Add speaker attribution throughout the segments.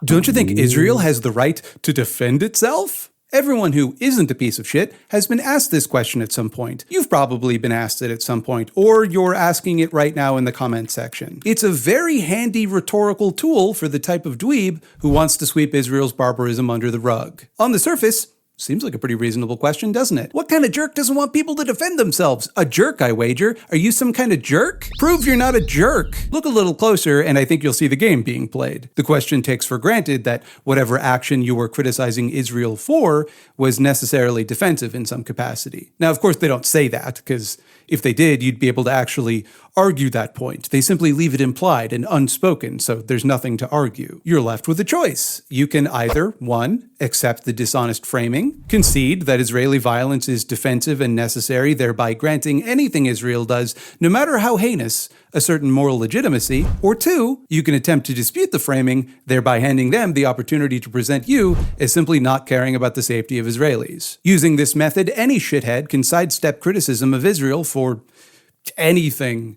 Speaker 1: Don't you think Israel has the right to defend itself? Everyone who isn't a piece of shit has been asked this question at some point. You've probably been asked it at some point, or you're asking it right now in the comments section. It's a very handy rhetorical tool for the type of dweeb who wants to sweep Israel's barbarism under the rug. On the surface, seems like a pretty reasonable question, doesn't it? What kind of jerk doesn't want people to defend themselves? A jerk, I wager. Are you some kind of jerk? Prove you're not a jerk. Look a little closer, and I think you'll see the game being played. The question takes for granted that whatever action you were criticizing Israel for was necessarily defensive in some capacity. Now, of course, they don't say that, because if they did, you'd be able to actually argue that point. They simply leave it implied and unspoken, so there's nothing to argue. You're left with a choice. You can either, 1, accept the dishonest framing, concede that Israeli violence is defensive and necessary, thereby granting anything Israel does, no matter how heinous, a certain moral legitimacy, or 2, you can attempt to dispute the framing, thereby handing them the opportunity to present you as simply not caring about the safety of Israelis. Using this method, any shithead can sidestep criticism of Israel for anything.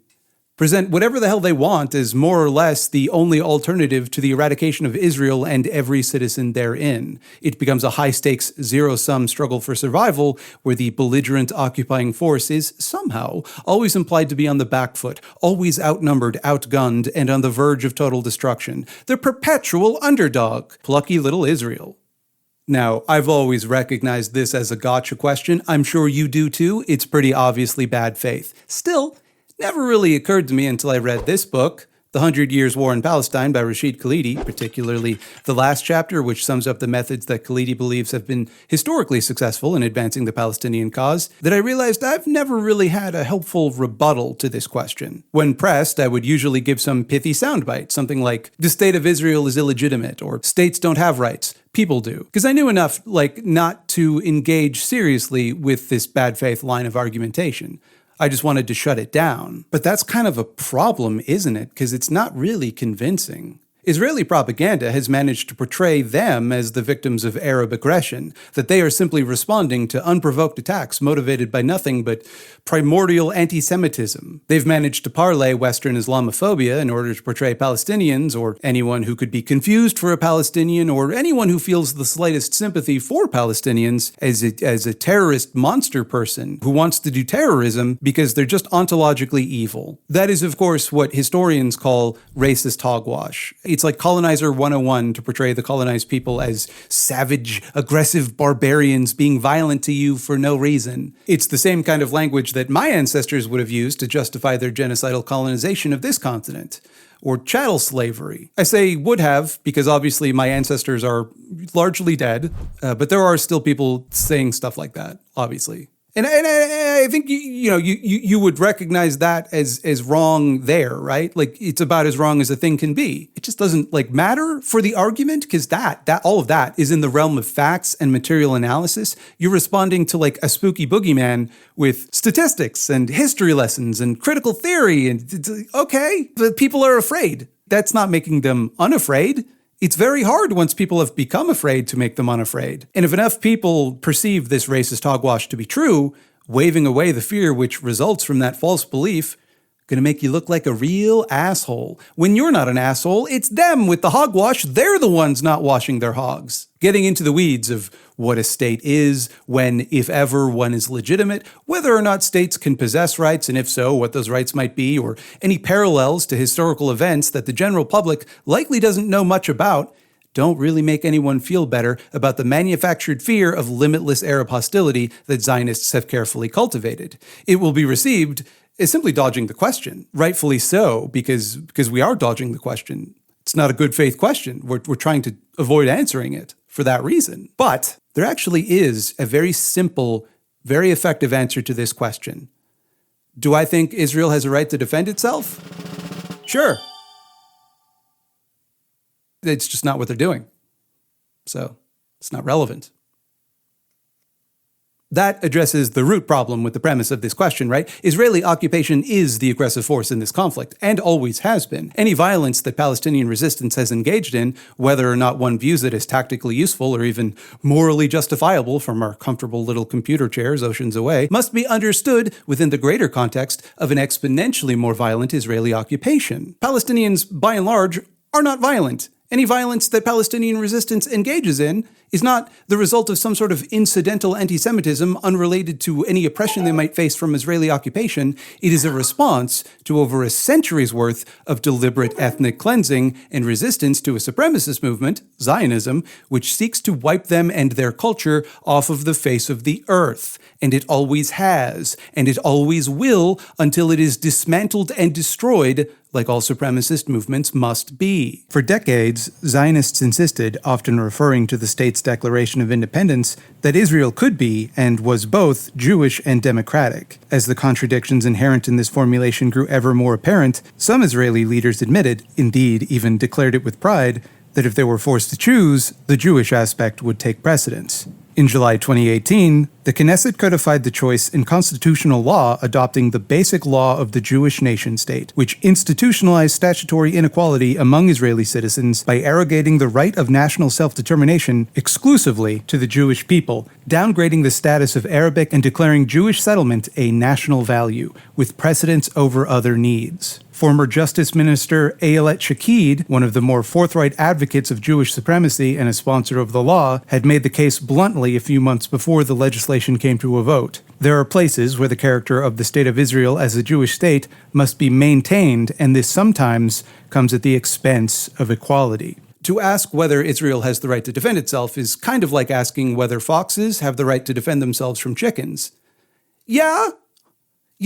Speaker 1: Present whatever the hell they want as more or less the only alternative to the eradication of Israel and every citizen therein. It becomes a high-stakes, zero-sum struggle for survival where the belligerent occupying force is somehow always implied to be on the back foot, always outnumbered, outgunned, and on the verge of total destruction. The perpetual underdog. Plucky Lil Israel. Now, I've always recognized this as a gotcha question. I'm sure you do too. It's pretty obviously bad faith. Still, never really occurred to me until I read this book, The 100 Years' War in Palestine by Rashida Talib, particularly the last chapter, which sums up the methods that Talib believes have been historically successful in advancing the Palestinian cause, that I realized I've never really had a helpful rebuttal to this question. When pressed, I would usually give some pithy soundbite, something like, the state of Israel is illegitimate, or states don't have rights. People do. Because I knew enough, not to engage seriously with this bad faith line of argumentation. I just wanted to shut it down. But that's kind of a problem, isn't it? Because it's not really convincing. Israeli propaganda has managed to portray them as the victims of Arab aggression, that they are simply responding to unprovoked attacks motivated by nothing but primordial anti-Semitism. They've managed to parlay Western Islamophobia in order to portray Palestinians, or anyone who could be confused for a Palestinian, or anyone who feels the slightest sympathy for Palestinians as a terrorist monster person who wants to do terrorism because they're just ontologically evil. That is, of course, what historians call racist hogwash. It's like Colonizer 101 to portray the colonized people as savage, aggressive barbarians being violent to you for no reason. It's the same kind of language that my ancestors would have used to justify their genocidal colonization of this continent, or chattel slavery. I say would have because obviously my ancestors are largely dead, but there are still people saying stuff like that, obviously. And I think you would recognize that as wrong there, right? It's about as wrong as a thing can be. It just doesn't matter for the argument, because that all of that is in the realm of facts and material analysis. You're responding to a spooky boogeyman with statistics and history lessons and critical theory, and okay, but people are afraid. That's not making them unafraid. It's very hard once people have become afraid to make them unafraid. And if enough people perceive this racist hogwash to be true, waving away the fear which results from that false belief, gonna make you look like a real asshole. When you're not an asshole, it's them with the hogwash. They're the ones not washing their hogs. Getting into the weeds of what a state is, when, if ever, one is legitimate, whether or not states can possess rights, and if so, what those rights might be, or any parallels to historical events that the general public likely doesn't know much about, don't really make anyone feel better about the manufactured fear of limitless Arab hostility that Zionists have carefully cultivated. It will be received as simply dodging the question. Rightfully so, because we are dodging the question. It's not a good faith question. We're trying to avoid answering it for that reason. But there actually is a very simple, very effective answer to this question. Do I think Israel has a right to defend itself? Sure. It's just not what they're doing. So it's not relevant. That addresses the root problem with the premise of this question, right? Israeli occupation is the aggressive force in this conflict, and always has been. Any violence that Palestinian resistance has engaged in, whether or not one views it as tactically useful or even morally justifiable from our comfortable little computer chairs oceans away, must be understood within the greater context of an exponentially more violent Israeli occupation. Palestinians, by and large, are not violent. Any violence that Palestinian resistance engages in is not the result of some sort of incidental anti-Semitism unrelated to any oppression they might face from Israeli occupation. It is a response to over a century's worth of deliberate ethnic cleansing and resistance to a supremacist movement, Zionism, which seeks to wipe them and their culture off of the face of the earth. And it always has, and it always will, until it is dismantled and destroyed, like all supremacist movements must be. For decades, Zionists insisted, often referring to the state's Declaration of Independence, that Israel could be, and was both, Jewish and democratic. As the contradictions inherent in this formulation grew ever more apparent, some Israeli leaders admitted, indeed even declared it with pride, that if they were forced to choose, the Jewish aspect would take precedence. In July 2018, the Knesset codified the choice in constitutional law, adopting the Basic Law of the Jewish Nation-State, which institutionalized statutory inequality among Israeli citizens by arrogating the right of national self-determination exclusively to the Jewish people, downgrading the status of Arabic and declaring Jewish settlement a national value, with precedence over other needs. Former Justice Minister Ayelet Shaked, one of the more forthright advocates of Jewish supremacy and a sponsor of the law, had made the case bluntly a few months before the legislation came to a vote. There are places where the character of the State of Israel as a Jewish state must be maintained, and this sometimes comes at the expense of equality. To ask whether Israel has the right to defend itself is kind of like asking whether foxes have the right to defend themselves from chickens. Yeah,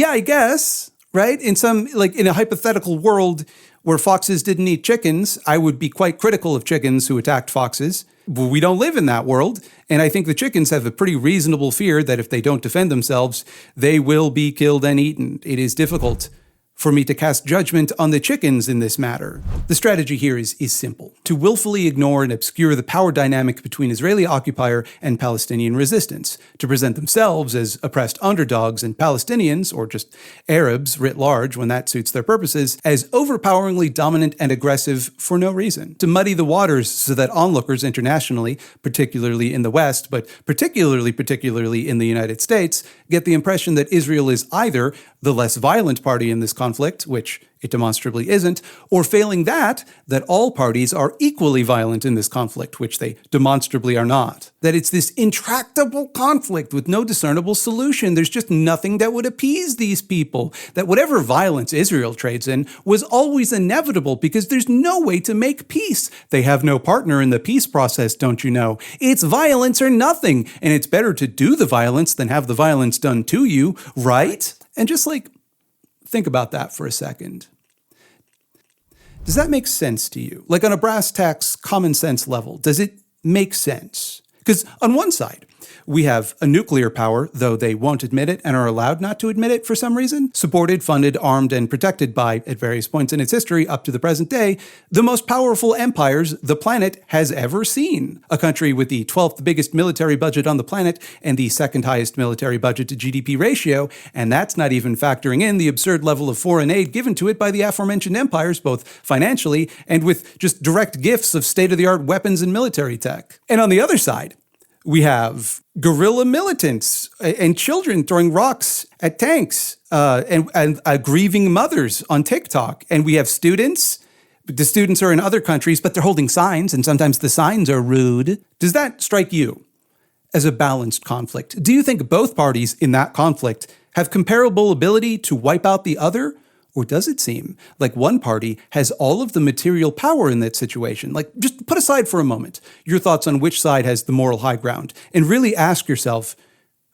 Speaker 1: I guess. Right? In a hypothetical world where foxes didn't eat chickens, I would be quite critical of chickens who attacked foxes. But we don't live in that world. And I think the chickens have a pretty reasonable fear that if they don't defend themselves, they will be killed and eaten. It is difficult for me to cast judgment on the chickens in this matter. The strategy here is simple: to willfully ignore and obscure the power dynamic between Israeli occupier and Palestinian resistance, to present themselves as oppressed underdogs and Palestinians, or just Arabs writ large when that suits their purposes, as overpoweringly dominant and aggressive for no reason, to muddy the waters so that onlookers internationally, particularly in the West, but particularly in the United States, get the impression that Israel is either the less violent party in this conflict, which it demonstrably isn't, or failing that all parties are equally violent in this conflict, which they demonstrably are not. That it's this intractable conflict with no discernible solution. There's just nothing that would appease these people. That whatever violence Israel trades in was always inevitable because there's no way to make peace. They have no partner in the peace process, don't you know? It's violence or nothing, and it's better to do the violence than have the violence done to you, right? And just think about that for a second. Does that make sense to you? Like on a brass tacks, common sense level, does it make sense? Because on one side, we have a nuclear power, though they won't admit it and are allowed not to admit it for some reason, supported, funded, armed, and protected by, at various points in its history up to the present day, the most powerful empires the planet has ever seen. A country with the 12th biggest military budget on the planet and the second highest military budget to GDP ratio, and that's not even factoring in the absurd level of foreign aid given to it by the aforementioned empires, both financially and with just direct gifts of state-of-the-art weapons and military tech. And on the other side, we have guerrilla militants and children throwing rocks at tanks and grieving mothers on TikTok. And we have students. The students are in other countries, but they're holding signs, and sometimes the signs are rude. Does that strike you as a balanced conflict? Do you think both parties in that conflict have comparable ability to wipe out the other? Or does it seem like one party has all of the material power in that situation? Just put aside for a moment your thoughts on which side has the moral high ground and really ask yourself,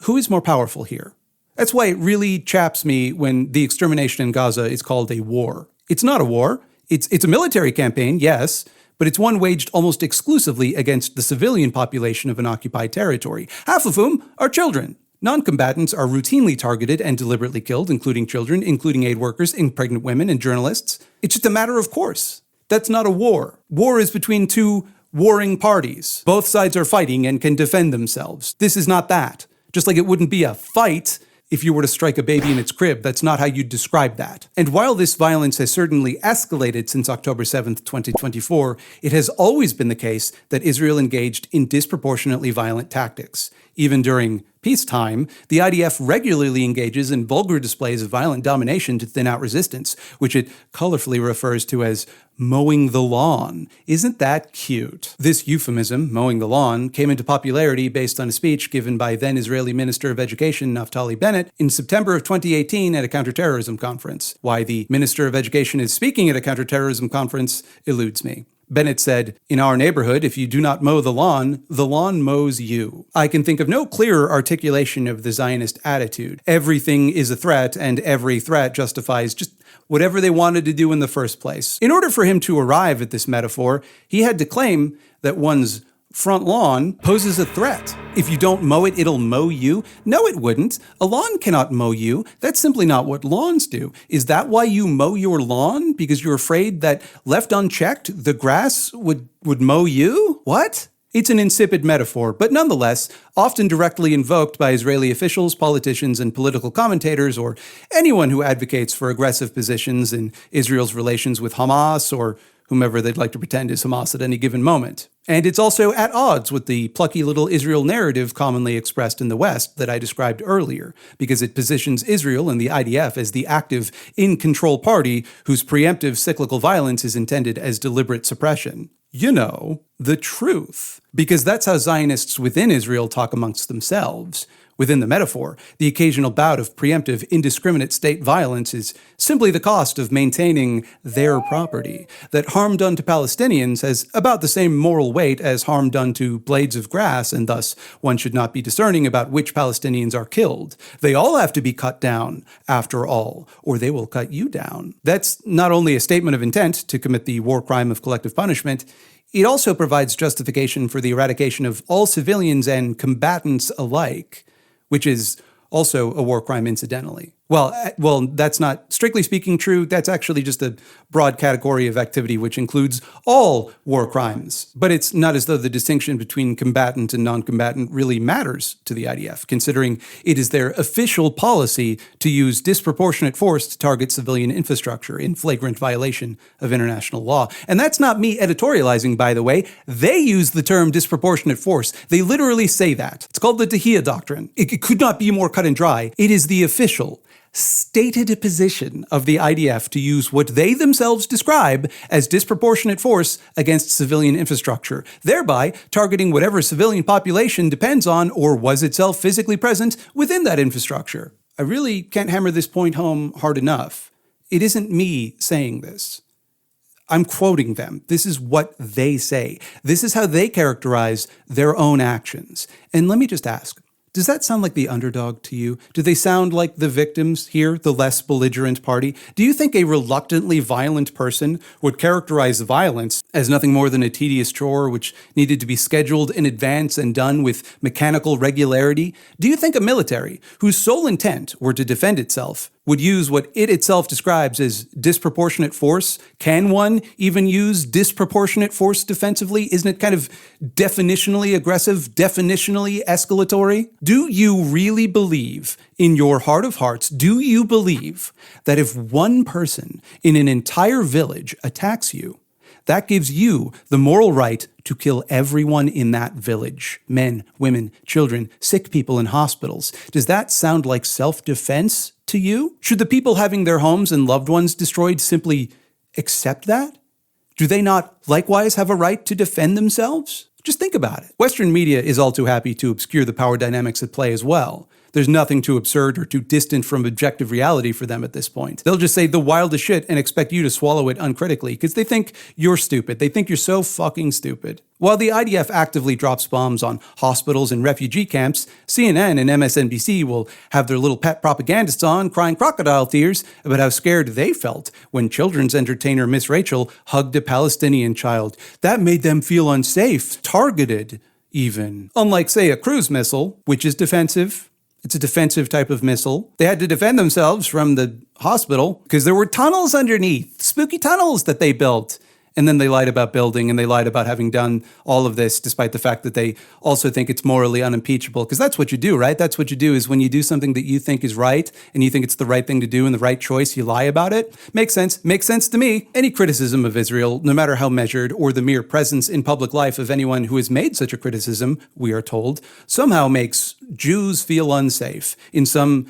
Speaker 1: who is more powerful here? That's why it really chaps me when the extermination in Gaza is called a war. It's not a war. It's a military campaign, yes, but it's one waged almost exclusively against the civilian population of an occupied territory, half of whom are children. Non-combatants are routinely targeted and deliberately killed, including children, including aid workers, and pregnant women and journalists. It's just a matter of course. That's not a war. War is between two warring parties. Both sides are fighting and can defend themselves. This is not that. Just like it wouldn't be a fight if you were to strike a baby in its crib. That's not how you'd describe that. And while this violence has certainly escalated since October 7th, 2024, it has always been the case that Israel engaged in disproportionately violent tactics. Even during peacetime, the IDF regularly engages in vulgar displays of violent domination to thin out resistance, which it colorfully refers to as mowing the lawn. Isn't that cute? This euphemism, mowing the lawn, came into popularity based on a speech given by then Israeli Minister of Education Naftali Bennett in September of 2018 at a counterterrorism conference. Why the Minister of Education is speaking at a counterterrorism conference eludes me. Bennett said, "In our neighborhood, if you do not mow the lawn mows you." I can think of no clearer articulation of the Zionist attitude. Everything is a threat, and every threat justifies just whatever they wanted to do in the first place. In order for him to arrive at this metaphor, he had to claim that one's front lawn poses a threat. If you don't mow it, it'll mow you? No, it wouldn't. A lawn cannot mow you. That's simply not what lawns do. Is that why you mow your lawn? Because you're afraid that left unchecked, the grass would mow you? What? It's an insipid metaphor, but nonetheless, often directly invoked by Israeli officials, politicians, and political commentators, or anyone who advocates for aggressive positions in Israel's relations with Hamas, or whomever they'd like to pretend is Hamas at any given moment. And it's also at odds with the Plucky Lil Israel narrative commonly expressed in the West that I described earlier, because it positions Israel and the IDF as the active, in-control party whose preemptive cyclical violence is intended as deliberate suppression. You know, the truth. Because that's how Zionists within Israel talk amongst themselves. Within the metaphor, the occasional bout of preemptive, indiscriminate state violence is simply the cost of maintaining their property. That harm done to Palestinians has about the same moral weight as harm done to blades of grass, and thus one should not be discerning about which Palestinians are killed. They all have to be cut down, after all, or they will cut you down. That's not only a statement of intent to commit the war crime of collective punishment, it also provides justification for the eradication of all civilians and combatants alike, which is also a war crime incidentally. Well, that's not strictly speaking true. That's actually just a broad category of activity which includes all war crimes. But it's not as though the distinction between combatant and non-combatant really matters to the IDF, considering it is their official policy to use disproportionate force to target civilian infrastructure in flagrant violation of international law. And that's not me editorializing, by the way. They use the term disproportionate force. They literally say that. It's called the Tahiyya Doctrine. It could not be more cut and dry. It is the official, stated position of the IDF to use what they themselves describe as disproportionate force against civilian infrastructure, thereby targeting whatever civilian population depends on or was itself physically present within that infrastructure. I really can't hammer this point home hard enough. It isn't me saying this. I'm quoting them. This is what they say. This is how they characterize their own actions. And let me just ask, does that sound like the underdog to you? Do they sound like the victims here, the less belligerent party? Do you think a reluctantly violent person would characterize violence as nothing more than a tedious chore which needed to be scheduled in advance and done with mechanical regularity? Do you think a military whose sole intent were to defend itself would use what it itself describes as disproportionate force? Can one even use disproportionate force defensively? Isn't it kind of definitionally aggressive, definitionally escalatory? Do you really believe, in your heart of hearts, do you believe that if one person in an entire village attacks you, that gives you the moral right to kill everyone in that village? Men, women, children, sick people in hospitals. Does that sound like self-defense to you? Should the people having their homes and loved ones destroyed simply accept that? Do they not likewise have a right to defend themselves? Just think about it. Western media is all too happy to obscure the power dynamics at play as well. There's nothing too absurd or too distant from objective reality for them at this point. They'll just say the wildest shit and expect you to swallow it uncritically because they think you're stupid. They think you're so fucking stupid. While the IDF actively drops bombs on hospitals and refugee camps, CNN and MSNBC will have their little pet propagandists on crying crocodile tears about how scared they felt when children's entertainer Miss Rachel hugged a Palestinian child. That made them feel unsafe, targeted even. Unlike, say, a cruise missile, which is defensive. It's a defensive type of missile. They had to defend themselves from the hospital because there were tunnels underneath, spooky tunnels that they built. And then they lied about building, and they lied about having done all of this, despite the fact that they also think it's morally unimpeachable. Because that's what you do, right? That's what you do, is when you do something that you think is right, and you think it's the right thing to do and the right choice, you lie about it. Makes sense. Makes sense to me. Any criticism of Israel, no matter how measured, or the mere presence in public life of anyone who has made such a criticism, we are told, somehow makes Jews feel unsafe in some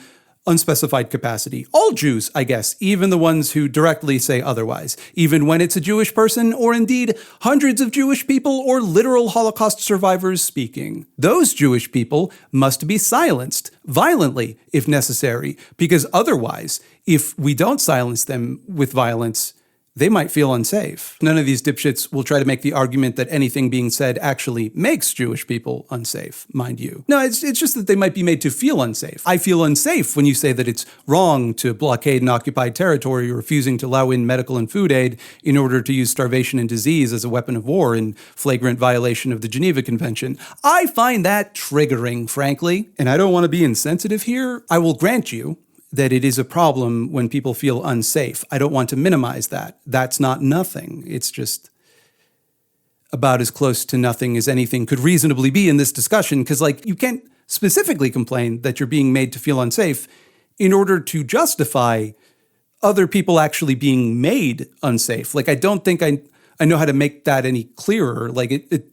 Speaker 1: unspecified capacity. All Jews, I guess, even the ones who directly say otherwise, even when it's a Jewish person, or indeed hundreds of Jewish people or literal Holocaust survivors speaking. Those Jewish people must be silenced, violently if necessary, because otherwise, if we don't silence them with violence, they might feel unsafe. None of these dipshits will try to make the argument that anything being said actually makes Jewish people unsafe, mind you. No, it's just that they might be made to feel unsafe. I feel unsafe when you say that it's wrong to blockade an occupied territory, refusing to allow in medical and food aid in order to use starvation and disease as a weapon of war in flagrant violation of the Geneva Convention. I find that triggering, frankly, and I don't want to be insensitive here. I will grant you that it is a problem when people feel unsafe. I don't want to minimize that. That's not nothing. It's just about as close to nothing as anything could reasonably be in this discussion, because, you can't specifically complain that you're being made to feel unsafe in order to justify other people actually being made unsafe. I don't think I know how to make that any clearer. It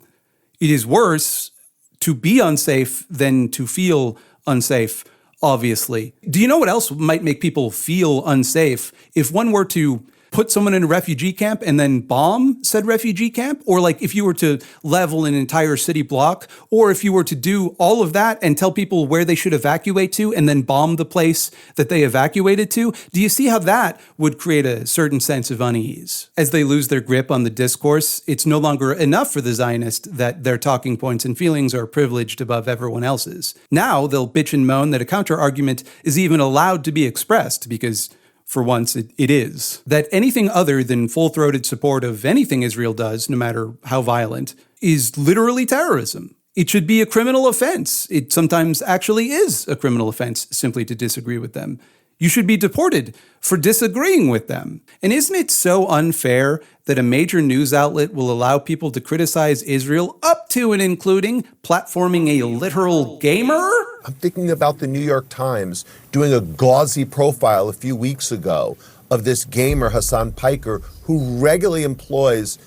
Speaker 1: is worse to be unsafe than to feel unsafe, obviously. Do you know what else might make people feel unsafe? If one were to put someone in a refugee camp and then bomb said refugee camp, or if you were to level an entire city block, or if you were to do all of that and tell people where they should evacuate to and then bomb the place that they evacuated to, do you see how that would create a certain sense of unease? As they lose their grip on the discourse, it's no longer enough for the Zionists that their talking points and feelings are privileged above everyone else's. Now they'll bitch and moan that a counter-argument is even allowed to be expressed, because for once, it is. That anything other than full-throated support of anything Israel does, no matter how violent, is literally terrorism. It should be a criminal offense. It sometimes actually is a criminal offense simply to disagree with them. You should be deported for disagreeing with them. And isn't it so unfair that a major news outlet will allow people to criticize Israel up to and including platforming a literal gamer?
Speaker 2: I'm thinking about the New York Times doing a gauzy profile a few weeks ago of this gamer, Hassan Piker, who regularly employs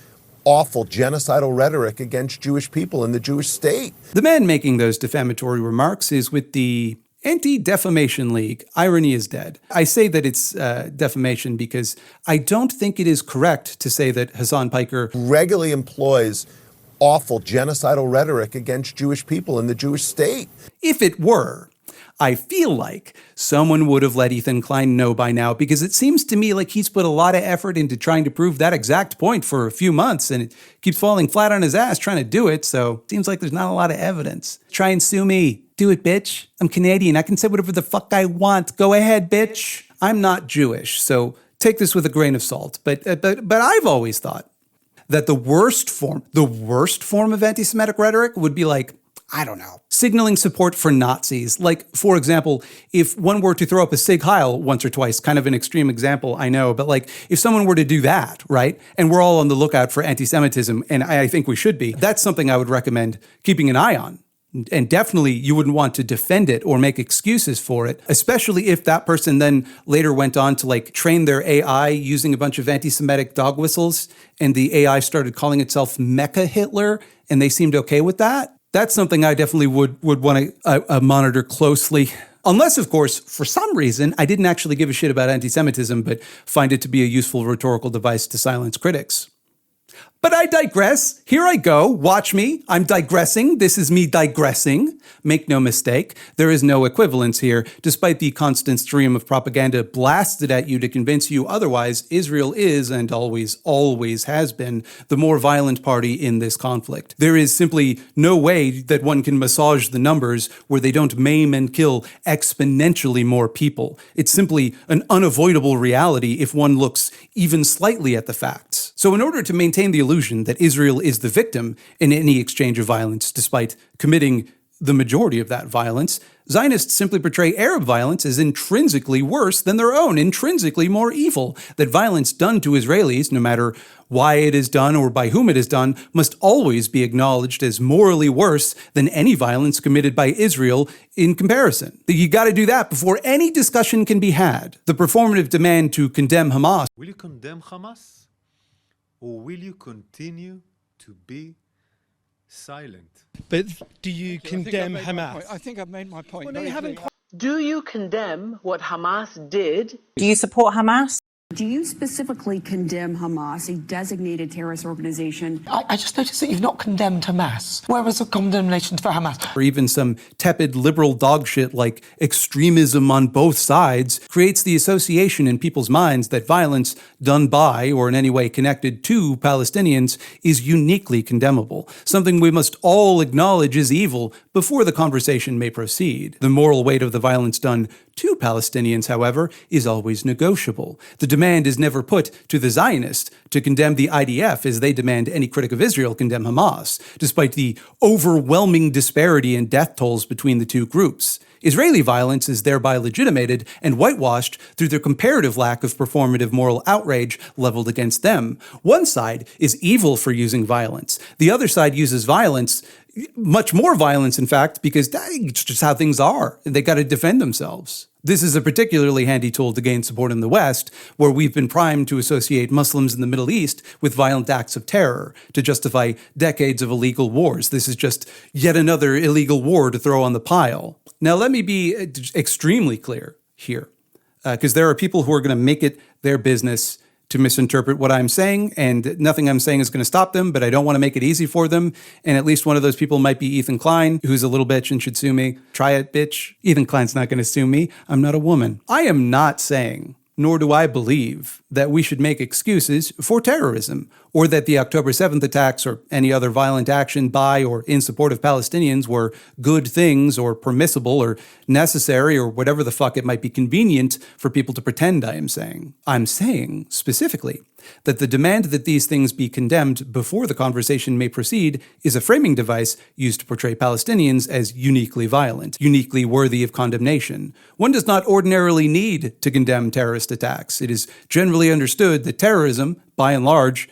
Speaker 2: awful genocidal rhetoric against Jewish people in the Jewish state.
Speaker 1: The man making those defamatory remarks is with the Anti-Defamation League. Irony is dead. I say that it's defamation because I don't think it is correct to say that Hassan Piker
Speaker 2: regularly employs awful genocidal rhetoric against Jewish people in the Jewish state.
Speaker 1: If it were, I feel like someone would have let Ethan Klein know by now, because it seems to me like he's put a lot of effort into trying to prove that exact point for a few months, and it keeps falling flat on his ass trying to do it, so it seems like there's not a lot of evidence. Try and sue me. Do it, bitch. I'm Canadian. I can say whatever the fuck I want. Go ahead, bitch. I'm not Jewish, so take this with a grain of salt. But I've always thought that the worst form of anti-Semitic rhetoric would be signaling support for Nazis. For example, if one were to throw up a Sig Heil once or twice, kind of an extreme example, I know, but if someone were to do that, right, and we're all on the lookout for anti-Semitism, and I think we should be, that's something I would recommend keeping an eye on. And definitely you wouldn't want to defend it or make excuses for it, especially if that person then later went on to train their AI using a bunch of anti-Semitic dog whistles, and the AI started calling itself Mecha Hitler, and they seemed okay with that. That's something I definitely would want to monitor closely. Unless, of course, for some reason, I didn't actually give a shit about anti-Semitism, but find it to be a useful rhetorical device to silence critics. But I digress. Here I go. Watch me. I'm digressing. This is me digressing. Make no mistake. There is no equivalence here. Despite the constant stream of propaganda blasted at you to convince you otherwise, Israel is, and always has been, the more violent party in this conflict. There is simply no way that one can massage the numbers where they don't maim and kill exponentially more people. It's simply an unavoidable reality if one looks even slightly at the facts. So in order to maintain the illusion that Israel is the victim in any exchange of violence, despite committing the majority of that violence, Zionists simply portray Arab violence as intrinsically worse than their own, intrinsically more evil, that violence done to Israelis, no matter why it is done or by whom it is done, must always be acknowledged as morally worse than any violence committed by Israel in comparison. You got to do that before any discussion can be had. The performative demand to condemn Hamas.
Speaker 3: Will you condemn Hamas? Or will you continue to be silent?
Speaker 4: But do you condemn Hamas?
Speaker 5: I think I've made my point.
Speaker 4: Well, no, you haven't.
Speaker 6: Do you condemn what Hamas did?
Speaker 7: Do you support Hamas?
Speaker 8: Do you specifically condemn Hamas, a designated terrorist organization?
Speaker 9: I just noticed that you've not condemned Hamas. Where was the condemnation for Hamas?
Speaker 1: Or even some tepid liberal dog shit like extremism on both sides creates the association in people's minds that violence done by or in any way connected to Palestinians is uniquely condemnable, something we must all acknowledge is evil before the conversation may proceed. The moral weight of the violence done to Palestinians, however, is always negotiable. The demand is never put to the Zionists to condemn the IDF as they demand any critic of Israel condemn Hamas, despite the overwhelming disparity in death tolls between the two groups. Israeli violence is thereby legitimated and whitewashed through the comparative lack of performative moral outrage leveled against them. One side is evil for using violence. The other side uses violence, much more violence, in fact, because it's just how things are. They got to defend themselves. This is a particularly handy tool to gain support in the West, where we've been primed to associate Muslims in the Middle East with violent acts of terror to justify decades of illegal wars. This is just yet another illegal war to throw on the pile. Now, let me be extremely clear here, because there are people who are going to make it their business to misinterpret what I'm saying, and nothing I'm saying is going to stop them, but I don't want to make it easy for them. And at least one of those people might be Ethan Klein, who's a little bitch and should sue me. Try it, bitch. Ethan Klein's not going to sue me. I'm not a woman. I am not saying, nor do I believe, that we should make excuses for terrorism, or that the October 7th attacks or any other violent action by or in support of Palestinians were good things or permissible or necessary or whatever the fuck it might be convenient for people to pretend I am saying. I'm saying, specifically, that the demand that these things be condemned before the conversation may proceed is a framing device used to portray Palestinians as uniquely violent, uniquely worthy of condemnation. One does not ordinarily need to condemn terrorist attacks. It is generally understood that terrorism, by and large,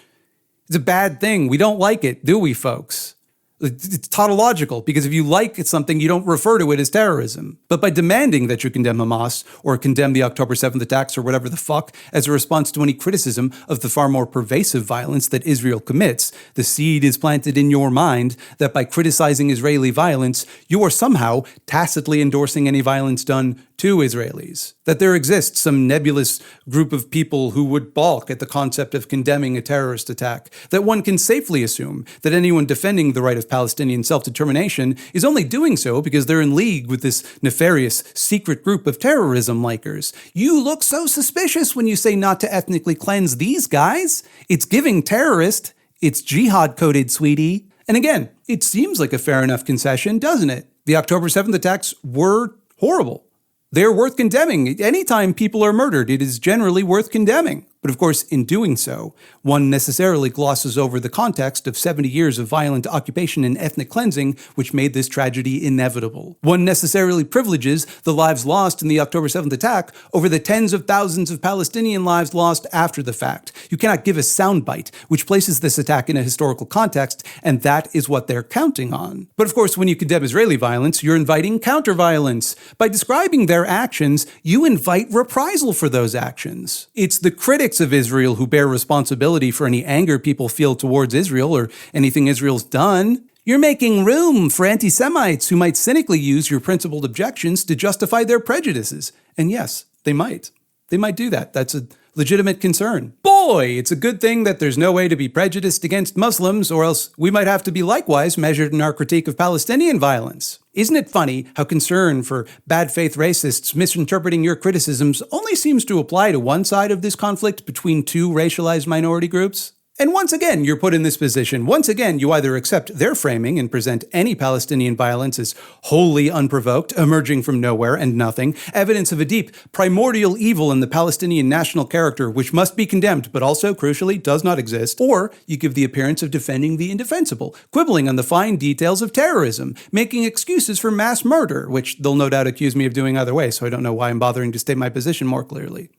Speaker 1: is a bad thing. We don't like it, do we, folks? It's tautological, because if you like something, you don't refer to it as terrorism. But by demanding that you condemn Hamas or condemn the October 7th attacks or whatever the fuck as a response to any criticism of the far more pervasive violence that Israel commits, the seed is planted in your mind that by criticizing Israeli violence, you are somehow tacitly endorsing any violence done to Israelis. That there exists some nebulous group of people who would balk at the concept of condemning a terrorist attack. That one can safely assume that anyone defending the right of Palestinian self-determination is only doing so because they're in league with this nefarious secret group of terrorism likers. You look so suspicious when you say not to ethnically cleanse these guys. It's giving terrorist. It's jihad-coded, sweetie. And again, it seems like a fair enough concession, doesn't it? The October 7th attacks were horrible. They're worth condemning. Anytime people are murdered, it is generally worth condemning. But of course, in doing so, one necessarily glosses over the context of 70 years of violent occupation and ethnic cleansing, which made this tragedy inevitable. One necessarily privileges the lives lost in the October 7th attack over the tens of thousands of Palestinian lives lost after the fact. You cannot give a soundbite which places this attack in a historical context, and that is what they're counting on. But of course, when you condemn Israeli violence, you're inviting counter-violence. By describing their actions, you invite reprisal for those actions. It's the critics of Israel who bear responsibility for any anger people feel towards Israel or anything Israel's done. You're making room for anti-Semites who might cynically use your principled objections to justify their prejudices. And yes, they might. They might do that. That's a legitimate concern. Boy, it's a good thing that there's no way to be prejudiced against Muslims, or else we might have to be likewise measured in our critique of Palestinian violence. Isn't it funny how concern for bad faith racists misinterpreting your criticisms only seems to apply to one side of this conflict between two racialized minority groups? And once again, you're put in this position. Once again, you either accept their framing and present any Palestinian violence as wholly unprovoked, emerging from nowhere and nothing, evidence of a deep, primordial evil in the Palestinian national character, which must be condemned, but also, crucially, does not exist. Or you give the appearance of defending the indefensible, quibbling on the fine details of terrorism, making excuses for mass murder, which they'll no doubt accuse me of doing either way, so I don't know why I'm bothering to state my position more clearly.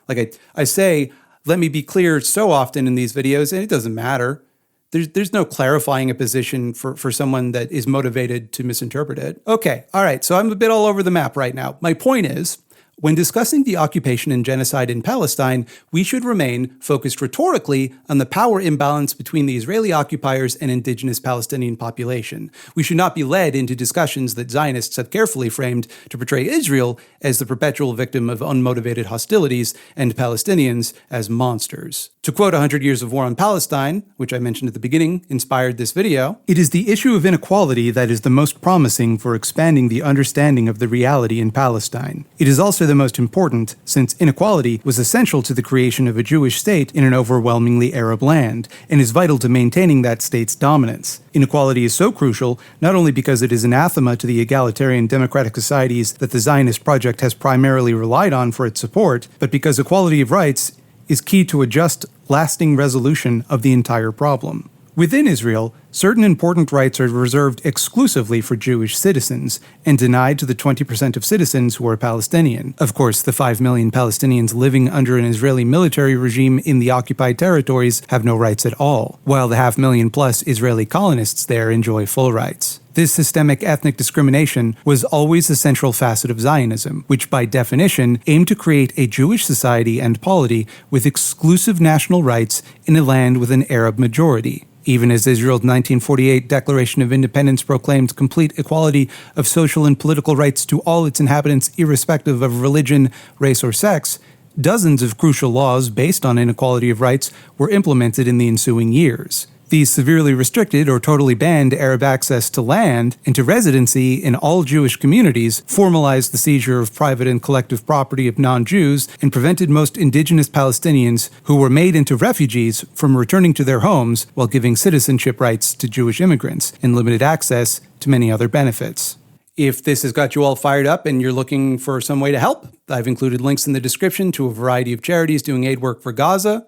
Speaker 1: Like I say, let me be clear so often in these videos, and it doesn't matter. There's no clarifying a position for someone that is motivated to misinterpret it. Okay, all right, so I'm a bit all over the map right now. My point is, when discussing the occupation and genocide in Palestine, we should remain focused rhetorically on the power imbalance between the Israeli occupiers and indigenous Palestinian population. We should not be led into discussions that Zionists have carefully framed to portray Israel as the perpetual victim of unmotivated hostilities and Palestinians as monsters. To quote 100 Years of War on Palestine, which I mentioned at the beginning, inspired this video, "It is the issue of inequality that is the most promising for expanding the understanding of the reality in Palestine. It is also the most important, since inequality was essential to the creation of a Jewish state in an overwhelmingly Arab land, and is vital to maintaining that state's dominance. Inequality is so crucial, not only because it is anathema to the egalitarian democratic societies that the Zionist project has primarily relied on for its support, but because equality of rights is key to a just, lasting resolution of the entire problem. Within Israel, certain important rights are reserved exclusively for Jewish citizens and denied to the 20% of citizens who are Palestinian. Of course, the 5 million Palestinians living under an Israeli military regime in the occupied territories have no rights at all, while the 500,000+ Israeli colonists there enjoy full rights. This systemic ethnic discrimination was always a central facet of Zionism, which by definition aimed to create a Jewish society and polity with exclusive national rights in a land with an Arab majority. Even as Israel's 1948 Declaration of Independence proclaimed complete equality of social and political rights to all its inhabitants irrespective of religion, race, or sex, dozens of crucial laws based on inequality of rights were implemented in the ensuing years. These severely restricted or totally banned Arab access to land and to residency in all Jewish communities, formalized the seizure of private and collective property of non-Jews, and prevented most indigenous Palestinians who were made into refugees from returning to their homes while giving citizenship rights to Jewish immigrants and limited access to many other benefits. If this has got you all fired up and you're looking for some way to help, I've included links in the description to a variety of charities doing aid work for Gaza.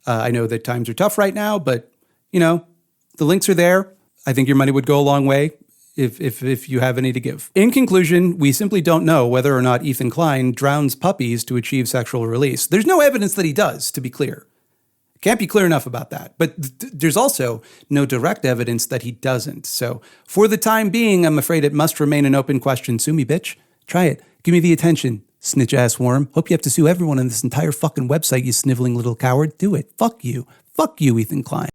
Speaker 1: I know that times are tough right now, but you know, the links are there. I think your money would go a long way if you have any to give. In conclusion, we simply don't know whether or not Ethan Klein drowns puppies to achieve sexual release. There's no evidence that he does, to be clear. Can't be clear enough about that. But there's also no direct evidence that he doesn't. So for the time being, I'm afraid it must remain an open question. Sue me, bitch. Try it. Give me the attention, snitch-ass worm. Hope you have to sue everyone on this entire fucking website, you sniveling little coward. Do it. Fuck you. Fuck you, Ethan Klein.